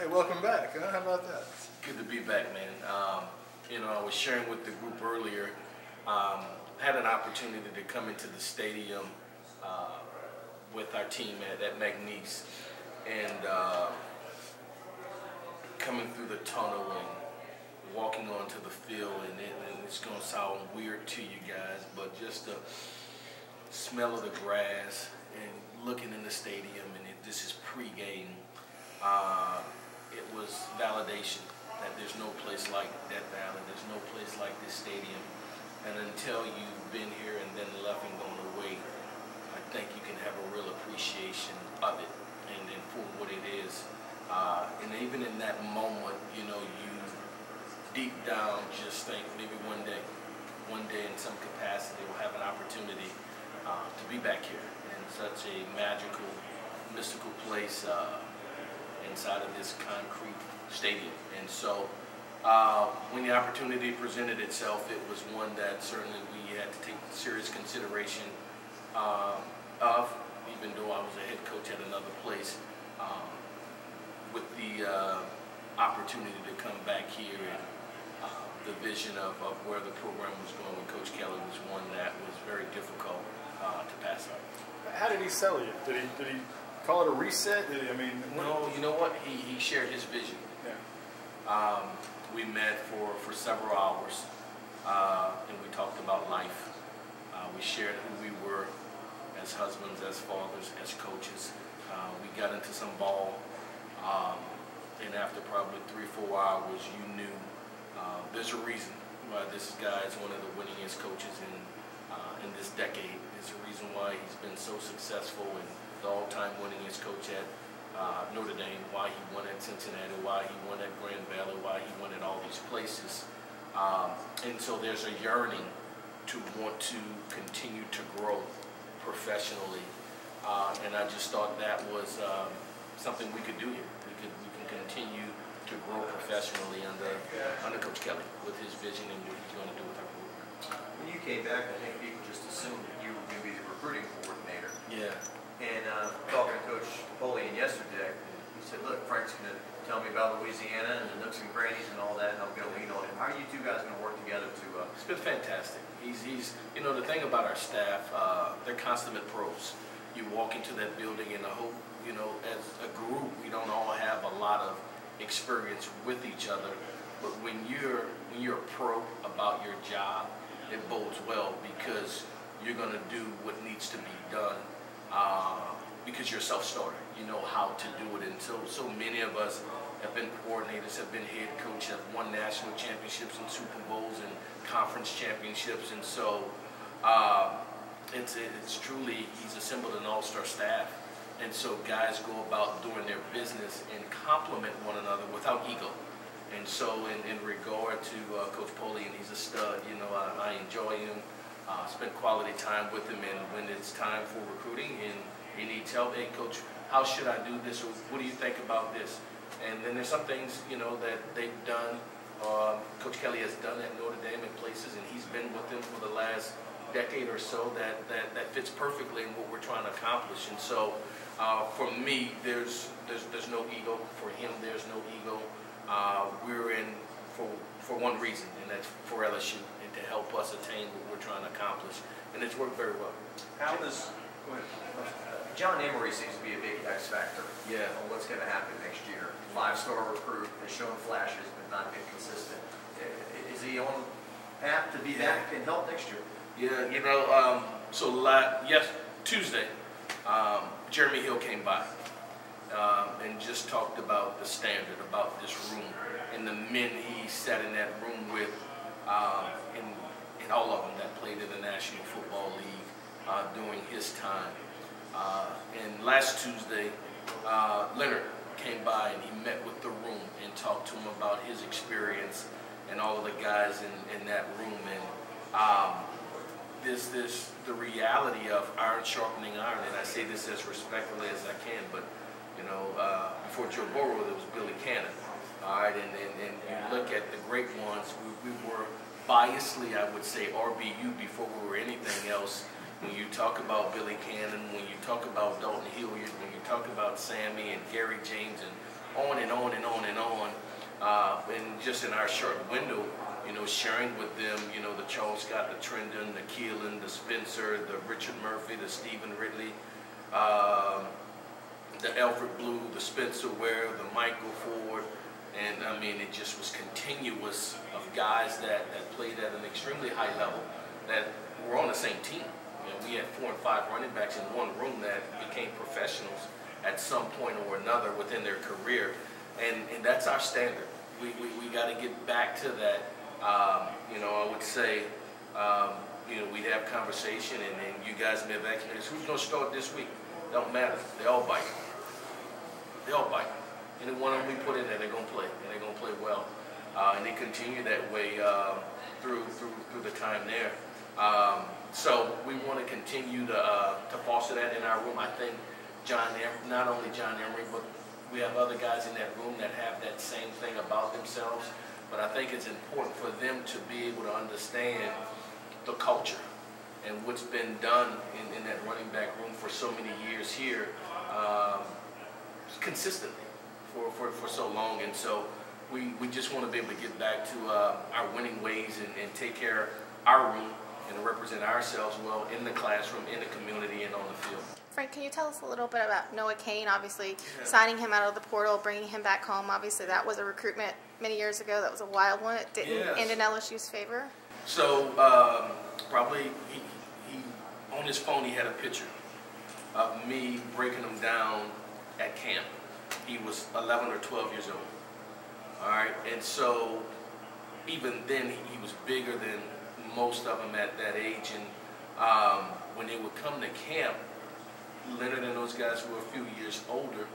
Hey, welcome back. Huh? How about that? Good to be back, man. I was sharing with the group earlier. Had an opportunity to come into the stadium with our team at McNeese, and coming through the tunnel and walking onto the field, and it's going to sound weird to you guys, but just the smell of the grass and looking in the stadium, and this is pregame. It was validation that there's no place like that valley, there's no place like this stadium, and until you've been here and then left and gone away, I think you can have a real appreciation of it and for what it is. And even in that moment, you deep down just think maybe one day in some capacity we'll have an opportunity to be back here in such a magical, mystical place inside of this concrete stadium. And so when the opportunity presented itself, it was one that certainly we had to take serious consideration of, even though I was a head coach at another place, with the opportunity to come back here, and the vision of where the program was going with Coach Kelly was one that was very difficult to pass up. How did he sell you? Did he call it a reset? No, you know what? He shared his vision. Yeah. We met for several hours, and we talked about life. We shared who we were as husbands, as fathers, as coaches. We got into some ball, and after probably 3 or 4 hours, you knew there's a reason why this guy is one of the winningest coaches in this decade. There's a reason why he's been so successful and the all-time winningest coach at Notre Dame, why he won at Cincinnati, why he won at Grand Valley, why he won at all these places. And so there's a yearning to want to continue to grow professionally. And I just thought that was something we could do here. We can continue to grow professionally under Coach Kelly with his vision and what he's going to do with our program. When you came back, I think people just assumed that you were going to be the recruiting coordinator. Yeah. And talking to Coach Napoleon yesterday, he said, look, Frank's going to tell me about Louisiana and the nooks and crannies and all that, and I'm going to lean on him. How are you two guys going to work together to... It's been fantastic. He's the thing about our staff, they're consummate pros. You walk into that building and I hope, as a group, we don't all have a lot of experience with each other, but when you're a pro about your job, it bodes well because you're going to do what needs to be done. Because you're a self-starter, you know how to do it, and so many of us have been coordinators, have been head coach, have won national championships and Super Bowls and conference championships, and so it's truly, he's assembled an all-star staff, and so guys go about doing their business and complement one another without ego. And so in regard to Coach Napoleon, he's a stud. I enjoy him. Spend quality time with him, and when it's time for recruiting and he needs help, hey coach, how should I do this, or what do you think about this? And then there's some things that they've done, Coach Kelly has done at Notre Dame in places, and he's been with them for the last decade or so that fits perfectly in what we're trying to accomplish. And so for me, there's no ego. For him, there's no ego. We're in for one reason, and that's for LSU, and to help us attain what we're trying to accomplish, and it's worked very well. How does... Go ahead. John Emery seems to be a big X factor on what's going to happen next year. 5-star recruit, has shown flashes but not been consistent. Is he on path to be that and help next year? Yeah, Tuesday, Jeremy Hill came by and just talked about the standard, about this room, and the men he sat in that room with, and all of them that played in the National Football League during his time. And last Tuesday, Leonard came by and he met with the room and talked to him about his experience and all of the guys in that room. And this the reality of iron sharpening iron, and I say this as respectfully as I can, but before Joe Burrow, there was Billy Cannon. All right, and you look at the great ones, we were biasly, I would say, RBU before we were anything else. When you talk about Billy Cannon, when you talk about Dalton Hilliard, when you talk about Sammy and Gary James and on and on and on. And just in our short window, sharing with them, the Charles Scott, the Trendon, the Keelan, the Spencer, the Richard Murphy, the Stephen Ridley, the Alfred Blue, the Spencer Ware, the Michael Ford, and I mean, it just was continuous of guys that played at an extremely high level, that were on the same team. We had 4 and 5 running backs in one room that became professionals at some point or another within their career, and that's our standard. We got to get back to that. I would say, we'd have conversation, and you guys may have asked me, who's going to start this week? Don't matter. They all bite. They all bite. Any one of them we put in there, they're going to play, and they're going to play well. And they continue that way through the time there. So we want to continue to foster that in our room. I think not only John Emery, but we have other guys in that room that have that same thing about themselves. But I think it's important for them to be able to understand the culture and what's been done in that running back room for so many years here, consistently for so long. And so we just want to be able to get back to our winning ways and take care of our room and represent ourselves well in the classroom, in the community, and on the field. Frank, can you tell us a little bit about Noah Kane? Obviously, signing him out of the portal, bringing him back home. Obviously, that was a recruitment many years ago. That was a wild one. It didn't end in LSU's favor. So probably he on his phone he had a picture of me breaking him down at camp. He was 11 or 12 years old. All right, and so even then he was bigger than most of them at that age. And when they would come to camp, Leonard and those guys were a few years older,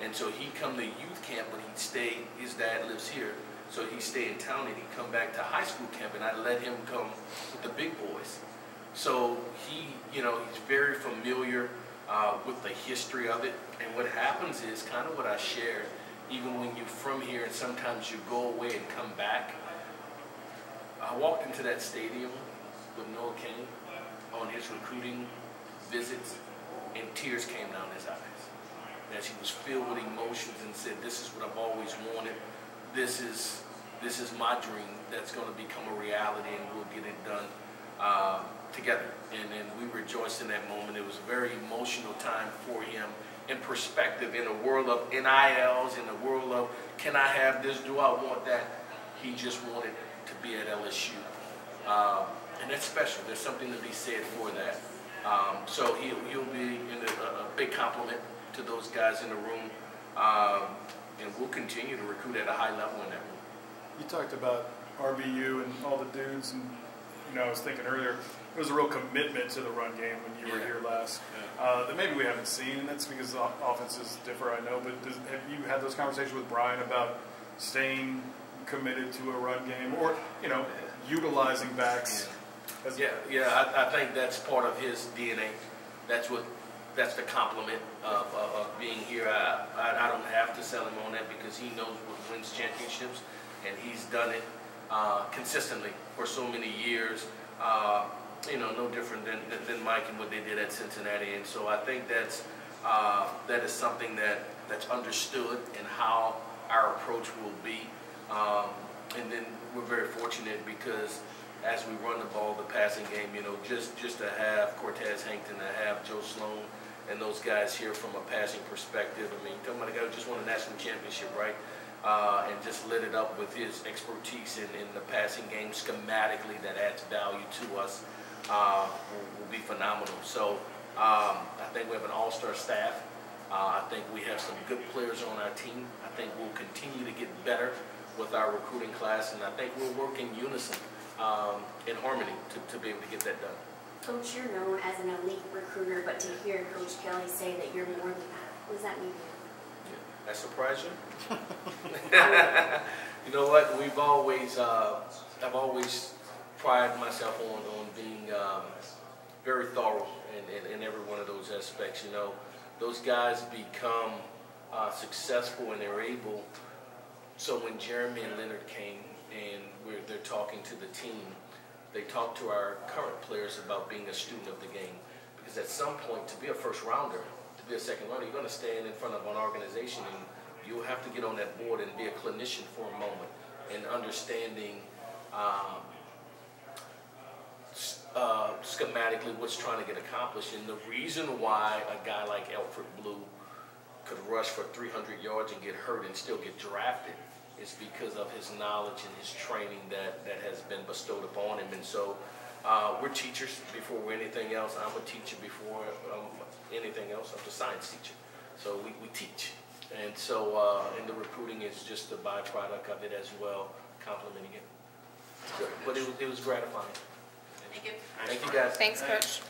and so he'd come to youth camp, but he'd stay. His dad lives here, so he'd stay in town, and he'd come back to high school camp, and I'd let him come with the big boys. So he's very familiar with the history of it. And what happens is kind of what I shared. Even when you're from here, and sometimes you go away and come back. I walked into that stadium with Noah Kane on his recruiting visits, and tears came down his eyes as he was filled with emotions and said, "This is what I've always wanted. This is my dream that's going to become a reality, and we'll get it done together." And we rejoiced in that moment. It was a very emotional time for him. In perspective, in a world of NILs, in the world of can I have this, do I want that, he just wanted to be at LSU. And that's special. There's something to be said for that. So he'll be a big compliment to those guys in the room. And we'll continue to recruit at a high level in that room. You talked about RBU and all the dudes, and I was thinking earlier, it was a real commitment to the run game when you were here last. That maybe we haven't seen, and that's because the offenses differ, I know, but have you had those conversations with Brian about staying committed to a run game, or, utilizing backs? I think that's part of his DNA. That's the compliment of being here. I don't have to sell him on that because he knows what wins championships, and he's done it consistently for so many years. No different than Mike and what they did at Cincinnati. And so I think that is something that's understood and how our approach will be. And then we're very fortunate because as we run the ball, the passing game, just to have Cortez Hankton, to have Joe Sloan and those guys here from a passing perspective. I mean, talking about a guy who just won a national championship, right? And just lit it up with his expertise in the passing game schematically that adds value to us will be phenomenal. So I think we have an all-star staff. I think we have some good players on our team. I think we'll continue to get better with our recruiting class, and I think we'll work in unison, in harmony to be able to get that done. Coach, you're known as an elite recruiter, but to hear Coach Kelly say that you're more than that, what does that mean? That surprise you? You know what? I've always prided myself on being very thorough in every one of those aspects. Those guys become successful and they're able. So when Jeremy and Leonard came and they're talking to the team, they talk to our current players about being a student of the game. Because at some point, to be a first rounder, to be a second rounder, you're going to stand in front of an organization and You'll have to get on that board and be a clinician for a moment and understanding schematically what's trying to get accomplished. And the reason why a guy like Alfred Blue could rush for 300 yards and get hurt and still get drafted is because of his knowledge and his training that has been bestowed upon him. And so we're teachers before we're anything else. I'm a teacher before anything else. I'm a science teacher. So we teach. And so and the recruiting is just a byproduct of it as well, complimenting it. But it was gratifying. Thank you. Thank you guys. Thanks, Coach.